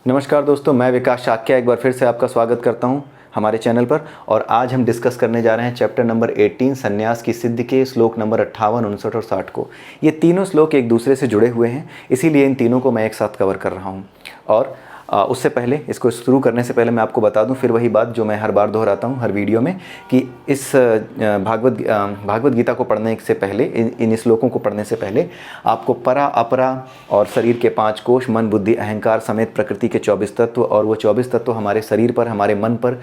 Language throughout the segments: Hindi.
नमस्कार दोस्तों, मैं विकास शाक्य एक बार फिर से आपका स्वागत करता हूं हमारे चैनल पर। और आज हम डिस्कस करने जा रहे हैं चैप्टर नंबर 18 संन्यास की सिद्धि के श्लोक नंबर 58, 59 और 60 को। ये तीनों श्लोक एक दूसरे से जुड़े हुए हैं, इसीलिए इन तीनों को मैं एक साथ कवर कर रहा हूँ। और उससे पहले, इसको शुरू करने से पहले मैं आपको बता दूं फिर वही बात जो मैं हर बार दोहराता हूं हर वीडियो में, कि इस भागवत गीता को पढ़ने से पहले, इन श्लोकों को पढ़ने से पहले आपको परा अपरा और शरीर के 5 कोश, मन बुद्धि अहंकार समेत प्रकृति के 24 तत्व और वो 24 तत्व हमारे शरीर पर, हमारे मन पर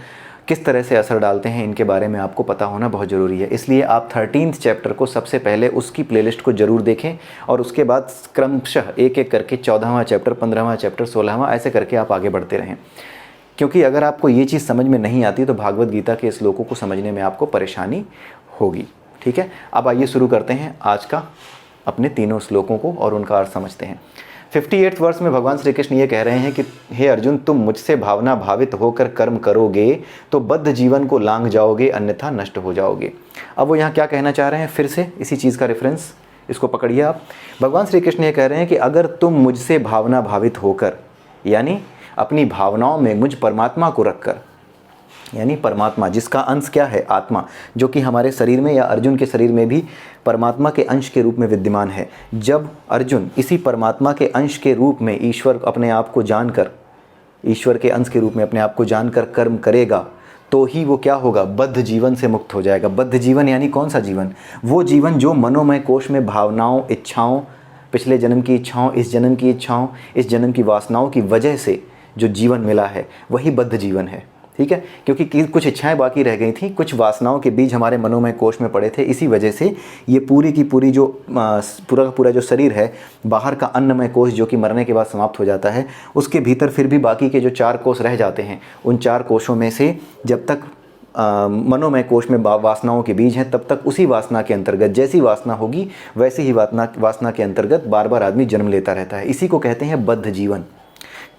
किस तरह से असर डालते हैं, इनके बारे में आपको पता होना बहुत ज़रूरी है। इसलिए आप 13th चैप्टर को सबसे पहले उसकी प्लेलिस्ट को ज़रूर देखें और उसके बाद क्रमशः एक एक करके 14वां चैप्टर, 15वां चैप्टर, 16वां, ऐसे करके आप आगे बढ़ते रहें। क्योंकि अगर आपको ये चीज़ समझ में नहीं आती तो भागवत गीता के श्लोकों को समझने में आपको परेशानी होगी। ठीक है, अब आइए शुरू करते हैं आज का अपने तीनों श्लोकों को और उनका अर्थ समझते हैं। 58वें वर्ष में भगवान श्री कृष्ण ये कह रहे हैं कि हे अर्जुन, तुम मुझसे भावना भावित होकर कर्म करोगे तो बद्ध जीवन को लांघ जाओगे, अन्यथा नष्ट हो जाओगे। अब वो यहाँ क्या कहना चाह रहे हैं, फिर से इसी चीज़ का रेफरेंस इसको पकड़िए आप। भगवान श्री कृष्ण ये कह रहे हैं कि अगर तुम मुझसे भावना भावित होकर, यानी अपनी भावनाओं में मुझ परमात्मा को रखकर, यानी परमात्मा जिसका अंश क्या है, आत्मा, जो कि हमारे शरीर में या अर्जुन के शरीर में भी परमात्मा के अंश के रूप में विद्यमान है। जब अर्जुन इसी परमात्मा के अंश के रूप में ईश्वर अपने आप को जानकर, ईश्वर के अंश के रूप में अपने आप को जानकर कर्म करेगा तो ही वो क्या होगा, बद्ध जीवन से मुक्त हो जाएगा। बद्ध जीवन यानी कौन सा जीवन? वो जीवन जो मनोमय कोश में भावनाओं, इच्छाओं, पिछले जन्म की इच्छाओं, इस जन्म की इच्छाओं, इस जन्म की वासनाओं की वजह से जो जीवन मिला है वही बद्ध जीवन है। ठीक है, क्योंकि कुछ इच्छाएं बाकी रह गई थी, कुछ वासनाओं के बीज हमारे मनोमय कोश में पड़े थे। इसी वजह से ये पूरी की पूरी जो पूरा जो शरीर है, बाहर का अन्नमय कोश जो कि मरने के बाद समाप्त हो जाता है, उसके भीतर फिर भी बाकी के जो 4 कोश रह जाते हैं, उन 4 कोशों में से जब तक मनोमय कोश में वासनाओं के बीज हैं, तब तक उसी वासना के अंतर्गत, जैसी वासना होगी वैसे ही वासना के अंतर्गत बार बार आदमी जन्म लेता रहता है। इसी को कहते हैं बद्ध जीवन।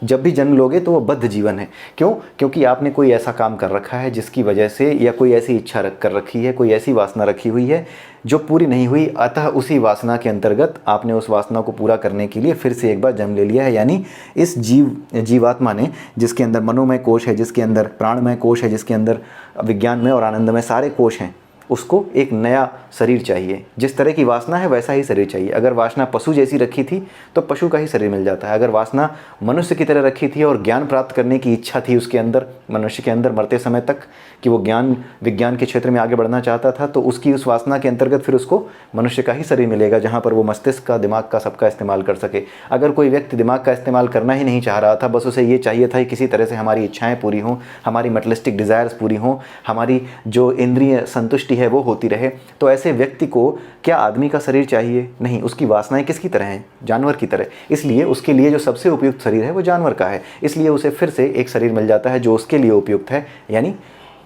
जब भी जन्म लोगे तो वो बद्ध जीवन है। क्यों? क्योंकि आपने कोई ऐसा काम कर रखा है जिसकी वजह से, या कोई ऐसी इच्छा रख कर रखी है, कोई ऐसी वासना रखी हुई है जो पूरी नहीं हुई, अतः उसी वासना के अंतर्गत आपने उस वासना को पूरा करने के लिए फिर से एक बार जन्म ले लिया है। यानी इस जीवात्मा ने, जिसके अंदर मनोमय कोश है, जिसके अंदर प्राणमय कोश है, जिसके अंदर विज्ञानमय और आनंदमय सारे कोश हैं, उसको एक नया शरीर चाहिए। जिस तरह की वासना है वैसा ही शरीर चाहिए। अगर वासना पशु जैसी रखी थी तो पशु का ही शरीर मिल जाता है। अगर वासना मनुष्य की तरह रखी थी और ज्ञान प्राप्त करने की इच्छा थी उसके अंदर, मनुष्य के अंदर मरते समय तक, कि वो ज्ञान विज्ञान के क्षेत्र में आगे बढ़ना चाहता था, तो उसकी उस वासना के अंतर्गत फिर उसको मनुष्य का ही शरीर मिलेगा, जहाँ पर वो मस्तिष्क का, दिमाग का, सबका इस्तेमाल कर सके। अगर कोई व्यक्ति दिमाग का इस्तेमाल करना ही नहीं चाह रहा था, बस उसे ये चाहिए था कि किसी तरह से हमारी इच्छाएँ पूरी हों, हमारी मटेरियलिस्टिक डिज़ायर्स पूरी हों, हमारी जो इंद्रिय संतुष्टि है वो होती रहे, तो ऐसे व्यक्ति को क्या आदमी का शरीर चाहिए? नहीं। उसकी वासनाएं किसकी तरह हैं? जानवर की तरह। इसलिए उसके लिए जो सबसे उपयुक्त शरीर है वो जानवर का है। इसलिए उसे फिर से एक शरीर मिल जाता है जो उसके लिए उपयुक्त है, यानी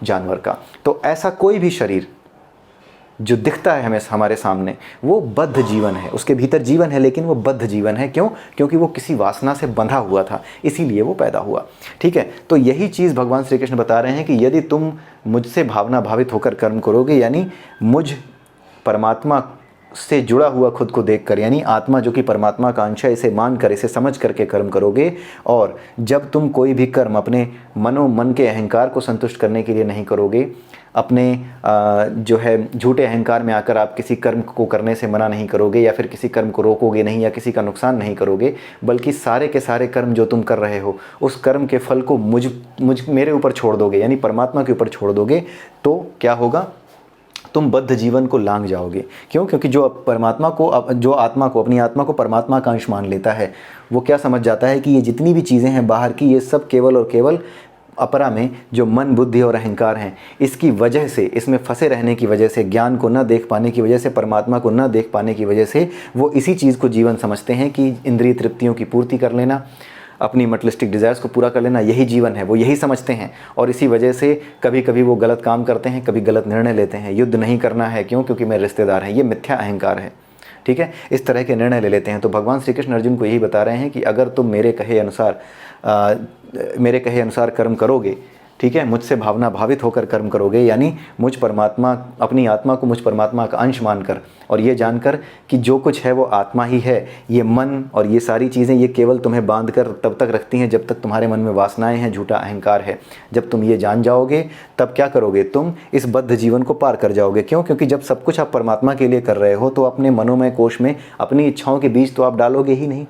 जानवर का। तो ऐसा कोई भी शरीर जो दिखता है हमें हमारे सामने, वो बद्ध जीवन है। उसके भीतर जीवन है लेकिन वो बद्ध जीवन है। क्यों? क्योंकि वो किसी वासना से बंधा हुआ था, इसीलिए वो पैदा हुआ। ठीक है, तो यही चीज़ भगवान श्री कृष्ण बता रहे हैं कि यदि तुम मुझसे भावना भावित होकर कर्म करोगे, यानी मुझ परमात्मा से जुड़ा हुआ खुद को देखकर, यानी आत्मा जो कि परमात्मा का अंश है, इसे मानकर, इसे समझ करके कर्म करोगे, और जब तुम कोई भी कर्म अपने मन के अहंकार को संतुष्ट करने के लिए नहीं करोगे, अपने जो है झूठे अहंकार में आकर आप किसी कर्म को करने से मना नहीं करोगे, या फिर किसी कर्म को रोकोगे नहीं, या किसी का नुकसान नहीं करोगे, बल्कि सारे के सारे कर्म जो तुम कर रहे हो उस कर्म के फल को मेरे ऊपर छोड़ दोगे, यानी परमात्मा के ऊपर छोड़ दोगे, तो क्या होगा? तुम बद्ध जीवन को लांघ जाओगे। क्यों? क्योंकि जो परमात्मा को, जो आत्मा को, अपनी आत्मा को परमात्मा का अंश मान लेता है, वो क्या समझ जाता है कि ये जितनी भी चीज़ें हैं बाहर की, ये सब केवल और केवल अपरा में जो मन, बुद्धि और अहंकार हैं, इसकी वजह से, इसमें फंसे रहने की वजह से, ज्ञान को न देख पाने की वजह से, परमात्मा को न देख पाने की वजह से, वो इसी चीज़ को जीवन समझते हैं कि इंद्रिय तृप्तियों की पूर्ति कर लेना, अपनी मटेरियलिस्टिक डिज़ायर्स को पूरा कर लेना, यही जीवन है। वो यही समझते हैं और इसी वजह से कभी कभी वो गलत काम करते हैं, कभी गलत निर्णय लेते हैं। युद्ध नहीं करना है, क्यों? क्योंकि मेरे रिश्तेदार हैं। ये मिथ्या अहंकार है। ठीक है, इस तरह के निर्णय ले लेते हैं। तो भगवान श्री कृष्ण अर्जुन को यही बता रहे हैं कि अगर तुम मेरे कहे अनुसार कर्म करोगे, ठीक है, मुझसे भावना भावित होकर कर्म करोगे, यानी मुझ परमात्मा, अपनी आत्मा को मुझ परमात्मा का अंश मानकर और ये जानकर कि जो कुछ है वो आत्मा ही है। ये मन और ये सारी चीज़ें ये केवल तुम्हें बांध कर तब तक रखती हैं जब तक तुम्हारे मन में वासनाएं हैं, झूठा अहंकार है। जब तुम ये जान जाओगे तब क्या करोगे, तुम इस बद्ध जीवन को पार कर जाओगे। क्यों? क्योंकि जब सब कुछ आप परमात्मा के लिए कर रहे हो तो अपने मनोमय कोश में अपनी इच्छाओं के बीज तो आप डालोगे ही नहीं।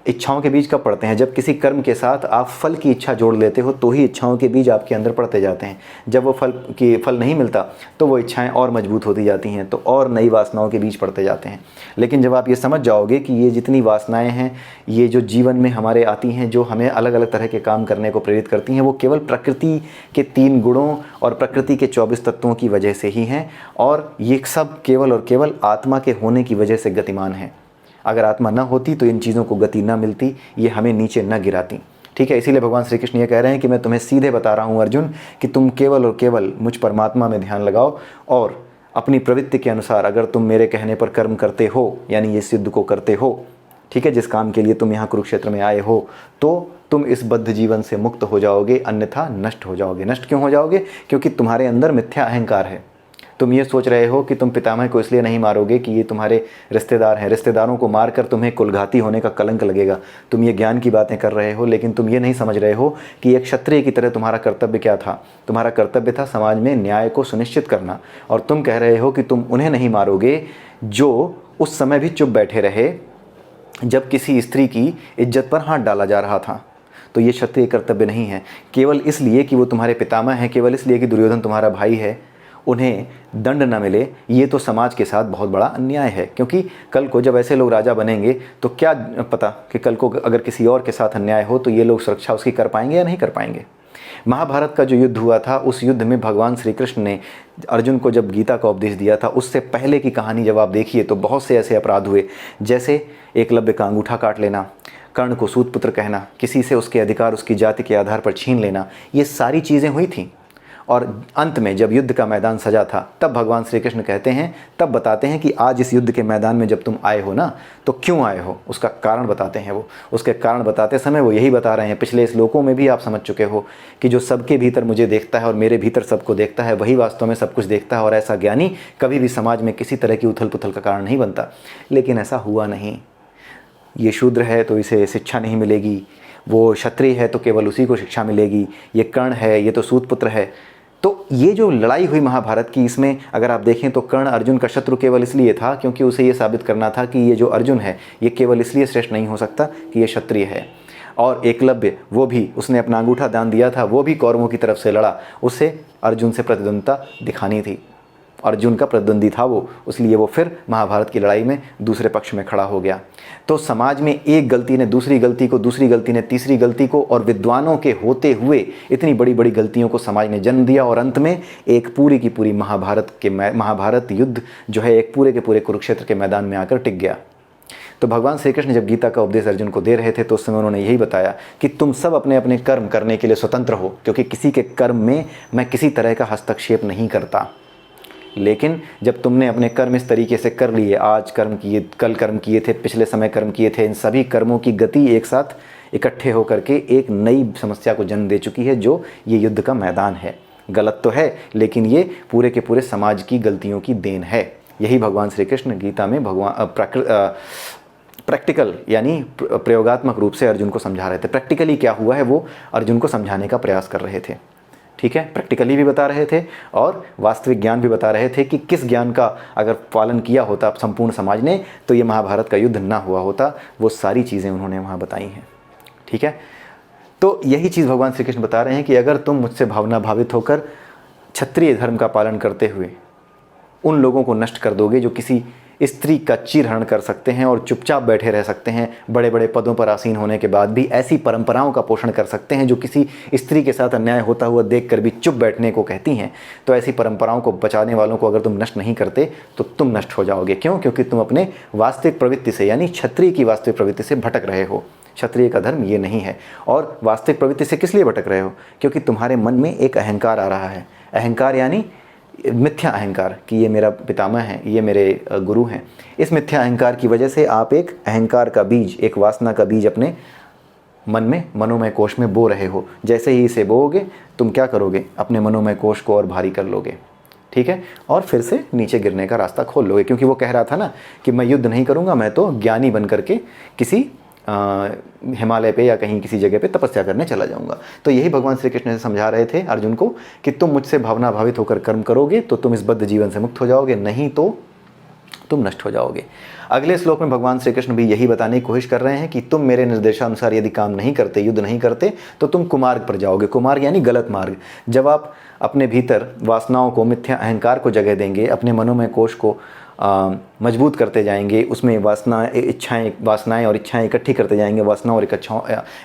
इच्छाओं के बीज कब पड़ते हैं? जब किसी कर्म के साथ आप फल की इच्छा जोड़ लेते हो तो ही इच्छाओं के बीज आपके अंदर पड़ते जाते हैं। जब वो फल नहीं मिलता तो वो इच्छाएं और मजबूत होती जाती हैं, तो और नई वासनाओं के बीज पड़ते जाते हैं। लेकिन जब आप ये समझ जाओगे कि ये जितनी वासनाएं हैं, ये जो जीवन में हमारे आती हैं, जो हमें अलग अलग तरह के काम करने को प्रेरित करती हैं, वो केवल प्रकृति के 3 गुणों और प्रकृति के 24 तत्वों की वजह से ही हैं, और ये सब केवल और केवल आत्मा के होने की वजह से गतिमान है। अगर आत्मा न होती तो इन चीज़ों को गति न मिलती, ये हमें नीचे न गिराती। ठीक है, इसीलिए भगवान श्री कृष्ण ये कह रहे हैं कि मैं तुम्हें सीधे बता रहा हूँ अर्जुन कि तुम केवल और केवल मुझ परमात्मा में ध्यान लगाओ, और अपनी प्रवृत्ति के अनुसार अगर तुम मेरे कहने पर कर्म करते हो, यानी ये सिद्ध को करते हो, ठीक है, जिस काम के लिए तुम यहाँ कुरुक्षेत्र में आए हो, तो तुम इस बद्ध जीवन से मुक्त हो जाओगे, अन्यथा नष्ट हो जाओगे। नष्ट क्यों हो जाओगे? क्योंकि तुम्हारे अंदर मिथ्या अहंकार है। तुम ये सोच रहे हो कि तुम पितामह को इसलिए नहीं मारोगे कि ये तुम्हारे रिश्तेदार हैं, रिश्तेदारों को मारकर तुम्हें कुलघाती होने का कलंक लगेगा। तुम ये ज्ञान की बातें कर रहे हो, लेकिन तुम ये नहीं समझ रहे हो कि एक क्षत्रिय की तरह तुम्हारा कर्तव्य क्या था। तुम्हारा कर्तव्य था समाज में न्याय को सुनिश्चित करना, और तुम कह रहे हो कि तुम उन्हें नहीं मारोगे जो उस समय भी चुप बैठे रहे जब किसी स्त्री की इज्जत पर हाथ डाला जा रहा था। तो ये क्षत्रिय कर्तव्य नहीं है। केवल इसलिए कि वो तुम्हारे पितामह हैं, केवल इसलिए कि दुर्योधन तुम्हारा भाई है, उन्हें दंड न मिले, ये तो समाज के साथ बहुत बड़ा अन्याय है। क्योंकि कल को जब ऐसे लोग राजा बनेंगे तो क्या पता कि कल को अगर किसी और के साथ अन्याय हो तो ये लोग सुरक्षा उसकी कर पाएंगे या नहीं कर पाएंगे। महाभारत का जो युद्ध हुआ था, उस युद्ध में भगवान श्री कृष्ण ने अर्जुन को जब गीता का उपदेश दिया था, उससे पहले की कहानी जब आप देखिए तो बहुत से ऐसे अपराध हुए, जैसे एकलव्य का अंगूठा काट लेना, कर्ण को सूतपुत्र कहना, किसी से उसके अधिकार उसकी जाति के आधार पर छीन लेना, ये सारी चीज़ें हुई थीं। और अंत में जब युद्ध का मैदान सजा था, तब भगवान श्री कृष्ण कहते हैं, तब बताते हैं कि आज इस युद्ध के मैदान में जब तुम आए हो ना, तो क्यों आए हो, उसका कारण बताते हैं। वो उसके कारण बताते समय वो यही बता रहे हैं, पिछले श्लोकों में भी आप समझ चुके हो कि जो सबके भीतर मुझे देखता है और मेरे भीतर सबको देखता है, वही वास्तव में सब कुछ देखता है। और ऐसा ज्ञानी कभी भी समाज में किसी तरह की उथल पुथल का कारण नहीं बनता। लेकिन ऐसा हुआ नहीं। ये शूद्र है तो इसे शिक्षा नहीं मिलेगी, वो क्षत्रिय है तो केवल उसी को शिक्षा मिलेगी, ये कर्ण है, ये तो सूतपुत्र है। तो ये जो लड़ाई हुई महाभारत की, इसमें अगर आप देखें तो कर्ण अर्जुन का शत्रु केवल इसलिए था क्योंकि उसे ये साबित करना था कि ये जो अर्जुन है ये केवल इसलिए श्रेष्ठ नहीं हो सकता कि ये क्षत्रिय है। और एकलव्य, वो भी उसने अपना अंगूठा दान दिया था, वो भी कौरवों की तरफ से लड़ा, उसे अर्जुन से प्रतिद्वंदिता दिखानी थी, अर्जुन का प्रतिद्वंदी था वो, इसलिए वो फिर महाभारत की लड़ाई में दूसरे पक्ष में खड़ा हो गया। तो समाज में एक गलती ने दूसरी गलती को, दूसरी गलती ने तीसरी गलती को, और विद्वानों के होते हुए इतनी बड़ी बड़ी गलतियों को समाज ने जन्म दिया, और अंत में एक पूरी की पूरी महाभारत युद्ध जो है एक पूरे के पूरे कुरुक्षेत्र के मैदान में आकर टिक गया। तो भगवान श्री कृष्ण जब गीता का उपदेश अर्जुन को दे रहे थे तो उस समय उन्होंने यही बताया कि तुम सब अपने अपने कर्म करने के लिए स्वतंत्र हो, क्योंकि किसी के कर्म में मैं किसी तरह का हस्तक्षेप नहीं करता। लेकिन जब तुमने अपने कर्म इस तरीके से कर लिए, आज कर्म किए, कल कर्म किए थे, पिछले समय कर्म किए थे, इन सभी कर्मों की गति एक साथ इकट्ठे होकर के एक नई समस्या को जन्म दे चुकी है, जो ये युद्ध का मैदान है। गलत तो है, लेकिन ये पूरे के पूरे समाज की गलतियों की देन है। यही भगवान श्री कृष्ण गीता में प्रैक्टिकल यानी प्रयोगात्मक रूप से अर्जुन को समझा रहे थे। प्रैक्टिकली क्या हुआ है वो अर्जुन को समझाने का प्रयास कर रहे थे। ठीक है, प्रैक्टिकली भी बता रहे थे और वास्तविक ज्ञान भी बता रहे थे कि किस ज्ञान का अगर पालन किया होता संपूर्ण समाज ने तो ये महाभारत का युद्ध ना हुआ होता। वो सारी चीज़ें उन्होंने वहाँ बताई हैं। ठीक है, तो यही चीज़ भगवान श्री कृष्ण बता रहे हैं कि अगर तुम मुझसे भावना भावित होकर क्षत्रिय धर्म का पालन करते हुए उन लोगों को नष्ट कर दोगे जो किसी स्त्री का चीरहरण कर सकते हैं और चुपचाप बैठे रह सकते हैं, बड़े बड़े पदों पर आसीन होने के बाद भी ऐसी परंपराओं का पोषण कर सकते हैं जो किसी स्त्री के साथ अन्याय होता हुआ देखकर भी चुप बैठने को कहती हैं, तो ऐसी परंपराओं को बचाने वालों को अगर तुम नष्ट नहीं करते तो तुम नष्ट हो जाओगे। क्यों? क्योंकि तुम अपने वास्तविक प्रवृत्ति से यानी क्षत्रिय की वास्तविक प्रवृत्ति से भटक रहे हो। क्षत्रिय का धर्म ये नहीं है। और वास्तविक प्रवृत्ति से किस लिए भटक रहे हो? क्योंकि तुम्हारे मन में एक अहंकार आ रहा है। अहंकार यानी मिथ्या अहंकार कि ये मेरा पितामह है, ये मेरे गुरु हैं। इस मिथ्या अहंकार की वजह से आप एक अहंकार का बीज, एक वासना का बीज अपने मन में मनोमय कोश में बो रहे हो। जैसे ही इसे बोओगे तुम क्या करोगे, अपने मनोमय कोश को और भारी कर लोगे, ठीक है, और फिर से नीचे गिरने का रास्ता खोल लोगे। क्योंकि वो कह रहा था ना कि मैं युद्ध नहीं करूँगा, मैं तो ज्ञानी बन करके किसी हिमालय पे या कहीं किसी जगह पे तपस्या करने चला जाऊंगा। तो यही भगवान श्री कृष्ण से समझा रहे थे अर्जुन को कि तुम मुझसे भावना भावित होकर कर्म करोगे तो तुम इस बद्ध जीवन से मुक्त हो जाओगे, नहीं तो तुम नष्ट हो जाओगे। अगले श्लोक में भगवान श्री कृष्ण भी यही बताने की कोशिश कर रहे हैं कि तुम मेरे निर्देशानुसार यदि काम नहीं करते, युद्ध नहीं करते, तो तुम कुमार्ग पर जाओगे। कुमार्ग यानी गलत मार्ग। जब आप अपने भीतर वासनाओं को, मिथ्या अहंकार को जगह देंगे, अपने मनोमय कोश को मजबूत करते जाएंगे, उसमें वासनाएं और इच्छाएं इकट्ठी करते जाएंगे, वासनाओं और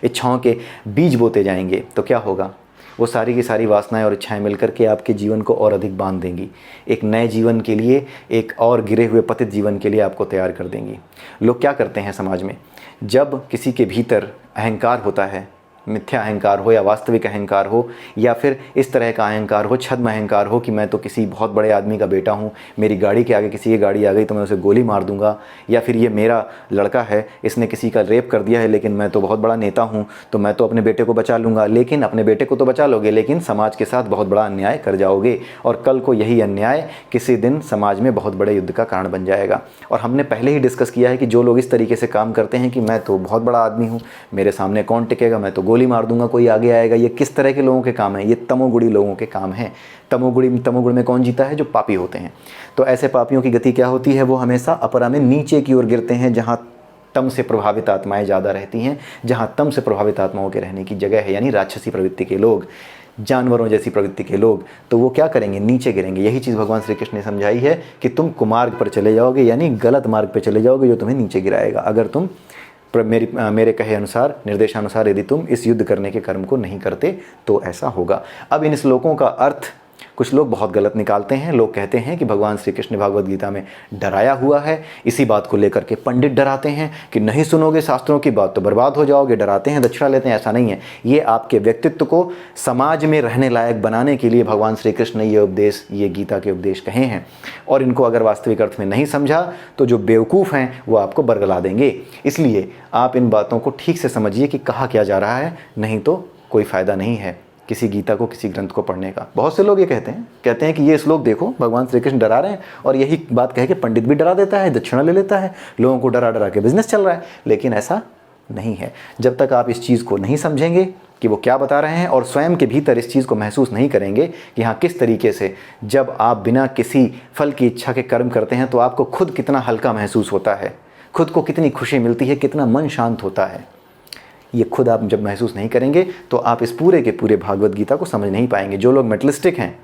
इच्छाओं के बीज बोते जाएंगे, तो क्या होगा, वो सारी की सारी वासनाएं और इच्छाएं मिलकर के आपके जीवन को और अधिक बांध देंगी। एक नए जीवन के लिए, एक और गिरे हुए पतित जीवन के लिए आपको तैयार कर देंगी। लोग क्या करते हैं समाज में, जब किसी के भीतर अहंकार होता है, मिथ्या अहंकार हो या वास्तविक अहंकार हो, या फिर इस तरह का अहंकार हो, छद्म अहंकार हो कि मैं तो किसी बहुत बड़े आदमी का बेटा हूँ, मेरी गाड़ी के आगे किसी की गाड़ी आ गई तो मैं उसे गोली मार दूंगा, या फिर ये मेरा लड़का है, इसने किसी का रेप कर दिया है, लेकिन मैं तो बहुत बड़ा नेता हूँ तो मैं तो अपने बेटे को बचा लूँगा। लेकिन अपने बेटे को तो बचा लोगे, लेकिन समाज के साथ बहुत बड़ा अन्याय कर जाओगे, और कल को यही अन्याय किसी दिन समाज में बहुत बड़े युद्ध का कारण बन जाएगा। और हमने पहले ही डिस्कस किया है कि जो लोग इस तरीके से काम करते हैं कि मैं तो बहुत बड़ा आदमी हूँ, मेरे सामने कौन टिकेगा, मैं तो गोली मार दूंगा, कोई आगे आएगा, ये किस तरह के लोगों के काम है, ये तमोगुणी लोगों के काम है। तमोगुण में कौन जीता है, जो पापी होते हैं। तो ऐसे पापियों की गति क्या होती है, वो हमेशा अपरा में नीचे की ओर गिरते हैं, जहाँ तम से प्रभावित आत्माएं ज़्यादा रहती हैं, जहाँ तम से प्रभावित आत्माओं के रहने की जगह है, यानी राक्षसी प्रवृत्ति के लोग, जानवरों जैसी प्रवृत्ति के लोग, तो वो क्या करेंगे, नीचे गिरेंगे। यही चीज़ भगवान श्री कृष्ण ने समझाई है कि तुम कुमार्ग पर चले जाओगे, यानी गलत मार्ग पर चले जाओगे, जो तुम्हें नीचे गिराएगा, अगर तुम मेरे कहे अनुसार, निर्देशानुसार यदि तुम इस युद्ध करने के कर्म को नहीं करते तो ऐसा होगा। अब इन श्लोकों का अर्थ कुछ लोग बहुत गलत निकालते हैं। लोग कहते हैं कि भगवान श्री कृष्ण ने भगवद गीता में डराया हुआ है, इसी बात को लेकर के पंडित डराते हैं कि नहीं सुनोगे शास्त्रों की बात तो बर्बाद हो जाओगे, डराते हैं, दक्षिणा लेते हैं। ऐसा नहीं है, ये आपके व्यक्तित्व को समाज में रहने लायक बनाने के लिए भगवान श्री कृष्ण ने ये उपदेश, ये गीता के उपदेश कहे हैं, और इनको अगर वास्तविक अर्थ में नहीं समझा तो जो बेवकूफ़ हैं वो आपको बरगला देंगे। इसलिए आप इन बातों को ठीक से समझिए कि कहा क्या जा रहा है, नहीं तो कोई फ़ायदा नहीं है किसी गीता को, किसी ग्रंथ को पढ़ने का। बहुत से लोग ये कहते हैं कि ये श्लोक देखो भगवान श्री कृष्ण डरा रहे हैं, और यही बात कह के पंडित भी डरा देता है, दक्षिणा ले लेता है, लोगों को डरा डरा के बिजनेस चल रहा है। लेकिन ऐसा नहीं है। जब तक आप इस चीज़ को नहीं समझेंगे कि वो क्या बता रहे हैं, और स्वयं के भीतर इस चीज़ को महसूस नहीं करेंगे कि हाँ किस तरीके से जब आप बिना किसी फल की इच्छा के कर्म करते हैं तो आपको खुद कितना हल्का महसूस होता है, खुद को कितनी खुशी मिलती है, कितना मन शांत होता है, ये खुद आप जब महसूस नहीं करेंगे तो आप इस पूरे के पूरे भागवत गीता को समझ नहीं पाएंगे। जो लोग मेटलिस्टिक हैं,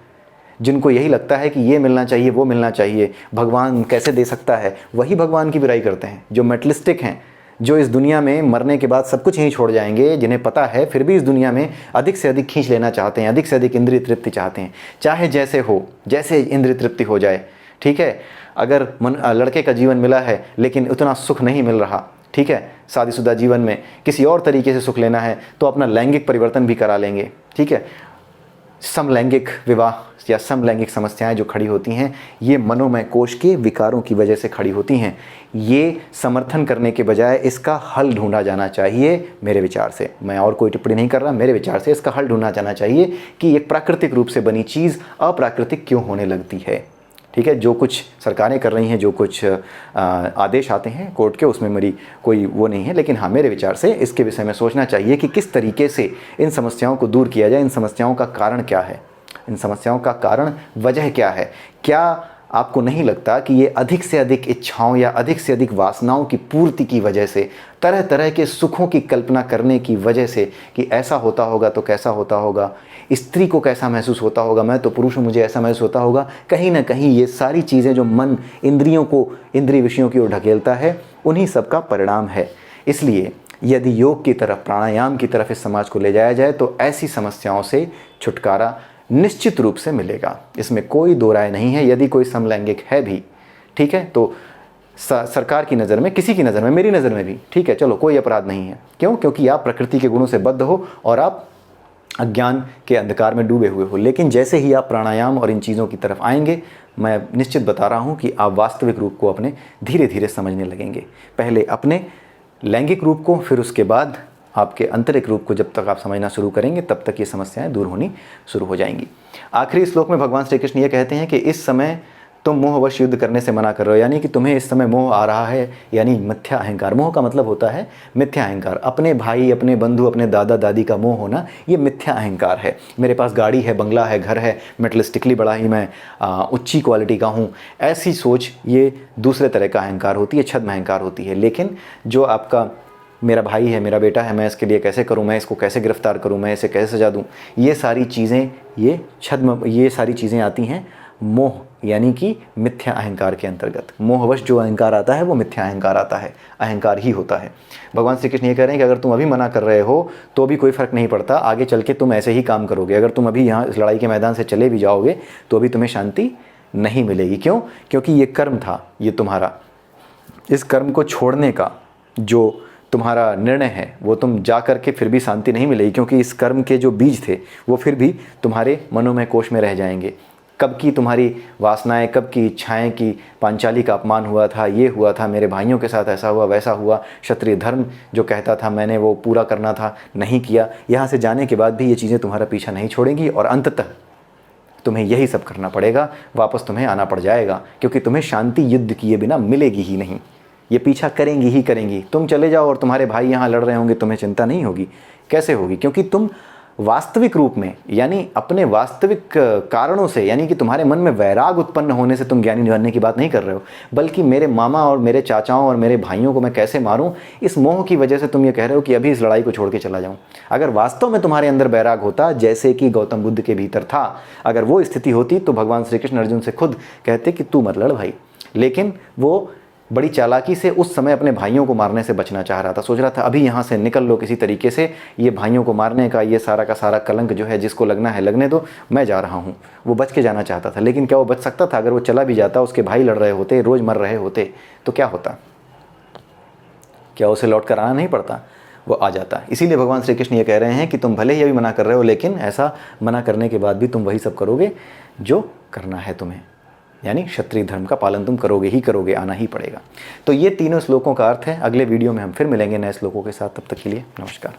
जिनको यही लगता है कि ये मिलना चाहिए, वो मिलना चाहिए, भगवान कैसे दे सकता है, वही भगवान की बुराई करते हैं। जो मेटलिस्टिक हैं, जो इस दुनिया में मरने के बाद सब कुछ यहीं छोड़ जाएंगे, जिन्हें पता है फिर भी इस दुनिया में अधिक से अधिक खींच लेना चाहते हैं, अधिक से अधिक इंद्रिय तृप्ति चाहते हैं, चाहे जैसे हो, जैसे इंद्रिय तृप्ति हो जाए, ठीक है। अगर लड़के का जीवन मिला है लेकिन उतना सुख नहीं मिल रहा, ठीक है, शादीशुदा जीवन में किसी और तरीके से सुख लेना है तो अपना लैंगिक परिवर्तन भी करा लेंगे, ठीक है। समलैंगिक विवाह या समलैंगिक समस्याएं जो खड़ी होती हैं, ये मनोमय कोश के विकारों की वजह से खड़ी होती हैं। ये समर्थन करने के बजाय इसका हल ढूंढा जाना चाहिए। मेरे विचार से, मैं और कोई टिप्पणी नहीं कर रहा, मेरे विचार से इसका हल ढूंढा जाना चाहिए कि एक प्राकृतिक रूप से बनी चीज़ अप्राकृतिक क्यों होने लगती है, ठीक है। जो कुछ सरकारें कर रही हैं, जो कुछ आदेश आते हैं कोर्ट के, उसमें मेरी कोई वो नहीं है, लेकिन हाँ मेरे विचार से इसके विषय में सोचना चाहिए कि किस तरीके से इन समस्याओं को दूर किया जाए। इन समस्याओं का कारण क्या है, इन समस्याओं का कारण वजह क्या है। क्या आपको नहीं लगता कि ये अधिक से अधिक इच्छाओं या अधिक से अधिक वासनाओं की पूर्ति की वजह से, तरह तरह के सुखों की कल्पना करने की वजह से कि ऐसा होता होगा तो कैसा होता होगा, स्त्री को कैसा महसूस होता होगा, मैं तो पुरुष हूँ मुझे ऐसा महसूस होता होगा, कहीं ना कहीं ये सारी चीज़ें जो मन इंद्रियों को इंद्रिय विषयों की ओर ढकेलता है, उन्हीं सब का परिणाम है। इसलिए यदि योग की तरफ, प्राणायाम की तरफ इस समाज को ले जाया जाए तो ऐसी समस्याओं से छुटकारा निश्चित रूप से मिलेगा, इसमें कोई दो राय नहीं है। यदि कोई समलैंगिक है भी, ठीक है, तो सरकार की नज़र में, किसी की नज़र में, मेरी नज़र में भी, ठीक है, चलो कोई अपराध नहीं है। क्यों? क्योंकि आप प्रकृति के गुणों से बद्ध हो और आप अज्ञान के अंधकार में डूबे हुए हो। लेकिन जैसे ही आप प्राणायाम और इन चीज़ों की तरफ आएंगे, मैं निश्चित बता रहा हूँ कि आप वास्तविक रूप को अपने धीरे धीरे समझने लगेंगे। पहले अपने लैंगिक रूप को, फिर उसके बाद आपके आंतरिक रूप को जब तक आप समझना शुरू करेंगे तब तक ये समस्याएं दूर होनी शुरू हो जाएंगी। आखिरी श्लोक में भगवान श्री कृष्ण ये कहते हैं कि इस समय तुम मोहवश युद्ध करने से मना कर रहे हो, यानी कि तुम्हें इस समय मोह आ रहा है, यानी मिथ्या अहंकार। मोह का मतलब होता है मिथ्या अहंकार। अपने भाई, अपने बंधु, अपने दादा दादी का मोह होना, ये मिथ्या अहंकार है। मेरे पास गाड़ी है, बंगला है, घर है, मेटलिस्टिकली बड़ा ही मैं उच्ची क्वालिटी का हूँ, ऐसी सोच ये दूसरे तरह का अहंकार होती है, छद्म अहंकार होती है। लेकिन जो आपका मेरा भाई है, मेरा बेटा है, मैं इसके लिए कैसे करूं, मैं इसको कैसे गिरफ्तार करूं, मैं इसे कैसे सजा दूं, ये सारी चीज़ें, ये छद्म, ये सारी चीज़ें आती हैं मोह यानी कि मिथ्या अहंकार के अंतर्गत। मोहवश जो अहंकार आता है वो मिथ्या अहंकार आता है, अहंकार ही होता है। भगवान श्री कृष्ण ये कह रहे हैं कि अगर तुम अभी मना कर रहे हो तो भी कोई फ़र्क नहीं पड़ता, आगे चल के तुम ऐसे ही काम करोगे। अगर तुम अभी यहाँ इस लड़ाई के मैदान से चले भी जाओगे तो अभी तुम्हें शांति नहीं मिलेगी। क्यों? क्योंकि ये कर्म था, ये तुम्हारा, इस कर्म को छोड़ने का जो तुम्हारा निर्णय है वो तुम जा कर के फिर भी शांति नहीं मिलेगी, क्योंकि इस कर्म के जो बीज थे वो फिर भी तुम्हारे मनोमय कोश में रह जाएंगे। कब की तुम्हारी वासनाएं, कब की इच्छाएं कि पांचाली का अपमान हुआ था, ये हुआ था, मेरे भाइयों के साथ ऐसा हुआ, वैसा हुआ, क्षत्रिय धर्म जो कहता था मैंने वो पूरा करना था, नहीं किया। यहाँ से जाने के बाद भी ये चीज़ें तुम्हारा पीछा नहीं छोड़ेंगी और अंततः तुम्हें यही सब करना पड़ेगा, वापस तुम्हें आना पड़ जाएगा, क्योंकि तुम्हें शांति युद्ध किए बिना मिलेगी ही नहीं। ये पीछा करेंगी ही करेंगी। तुम चले जाओ और तुम्हारे भाई यहाँ लड़ रहे होंगे, तुम्हें चिंता नहीं होगी। कैसे होगी? क्योंकि तुम वास्तविक रूप में, यानी अपने वास्तविक कारणों से, यानी कि तुम्हारे मन में वैराग उत्पन्न होने से तुम ज्ञानी बनने की बात नहीं कर रहे हो, बल्कि मेरे मामा और मेरे चाचाओं और मेरे भाइयों को मैं कैसे मारूं, इस मोह की वजह से तुम ये कह रहे हो कि अभी इस लड़ाई को छोड़ के चला जाऊं। अगर वास्तव में तुम्हारे अंदर वैराग होता, जैसे कि गौतम बुद्ध के भीतर था, अगर वो स्थिति होती तो भगवान श्री कृष्ण अर्जुन से खुद कहते कि तू मत लड़ भाई। लेकिन वो बड़ी चालाकी से उस समय अपने भाइयों को मारने से बचना चाह रहा था। सोच रहा था अभी यहाँ से निकल लो किसी तरीके से, ये भाइयों को मारने का ये सारा का सारा कलंक जो है, जिसको लगना है लगने दो, मैं जा रहा हूँ। वो बच के जाना चाहता था। लेकिन क्या वो बच सकता था? अगर वो चला भी जाता, उसके भाई लड़ रहे होते, रोज़ मर रहे होते, तो क्या होता? क्या उसे लौट कर आना नहीं पड़ता? वो आ जाता। इसीलिए भगवान श्री कृष्ण ये कह रहे हैं कि तुम भले ही अभी मना कर रहे हो, लेकिन ऐसा मना करने के बाद भी तुम वही सब करोगे जो करना है तुम्हें, यानी क्षत्रिय धर्म का पालन तुम करोगे ही करोगे, आना ही पड़ेगा। तो ये तीनों श्लोकों का अर्थ है। अगले वीडियो में हम फिर मिलेंगे नए श्लोकों के साथ। तब तक के लिए नमस्कार।